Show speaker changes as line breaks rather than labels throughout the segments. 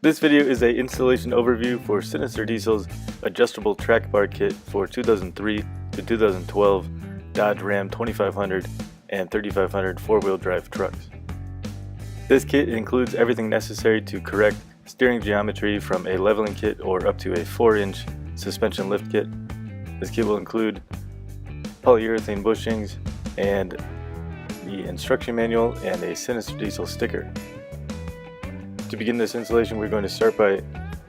This video is an installation overview for Sinister Diesel's Adjustable Track Bar Kit for 2003 to 2012 Dodge Ram 2500 and 3500 4-wheel drive trucks. This kit includes everything necessary to correct steering geometry from a leveling kit or up to a 4-inch suspension lift kit. This kit will include polyurethane bushings and the instruction manual and a Sinister Diesel sticker. To begin this installation, we're going to start by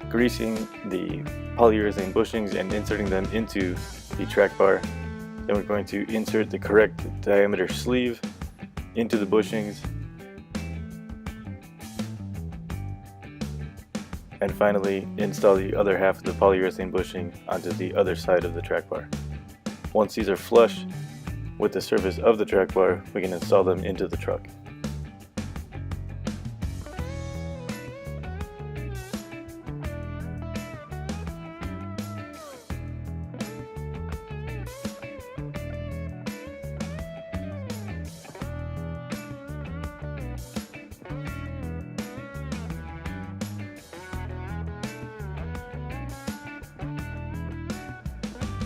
greasing the polyurethane bushings and inserting them into the track bar. Then we're going to insert the correct diameter sleeve into the bushings. And finally, install the other half of the polyurethane bushing onto the other side of the track bar. Once these are flush with the surface of the track bar, we can install them into the truck.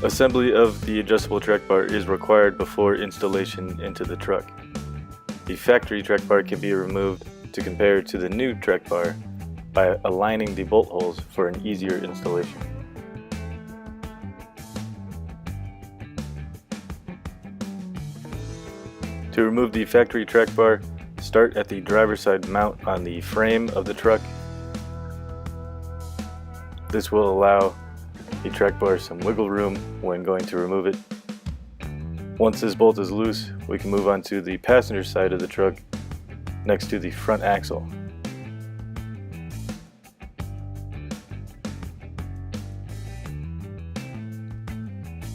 Assembly of the adjustable track bar is required before installation into the truck. The factory track bar can be removed to compare to the new track bar by aligning the bolt holes for an easier installation. To remove the factory track bar, start at the driver's side mount on the frame of the truck. This will allow the track bar some wiggle room when going to remove it. Once this bolt is loose, we can move on to the passenger side of the truck next to the front axle.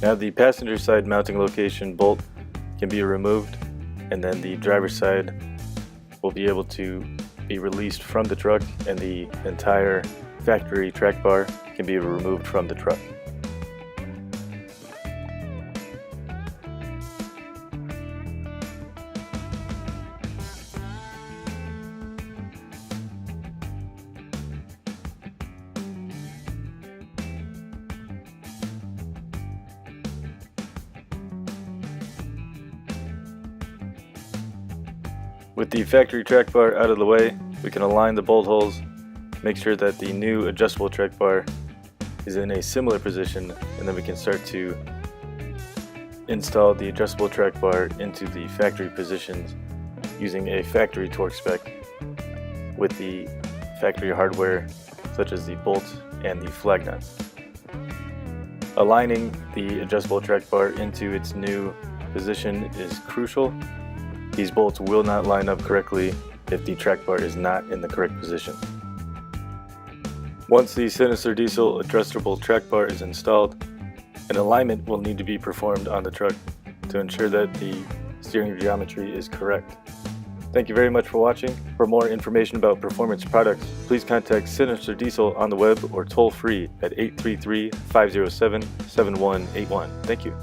Now the passenger side mounting location bolt can be removed, and then the driver's side will be able to be released from the truck, and the entire factory track bar can be removed from the truck. With the factory track bar out of the way, we can align the bolt holes, make sure that the new adjustable track bar is in a similar position, and then we can start to install the adjustable track bar into the factory positions using a factory torque spec with the factory hardware such as the bolts and the flag nuts. Aligning the adjustable track bar into its new position is crucial. These bolts will not line up correctly if the track bar is not in the correct position. Once the Sinister Diesel adjustable track bar is installed, an alignment will need to be performed on the truck to ensure that the steering geometry is correct. Thank you very much for watching. For more information about performance products, please contact Sinister Diesel on the web or toll free at 833-507-7181. Thank you.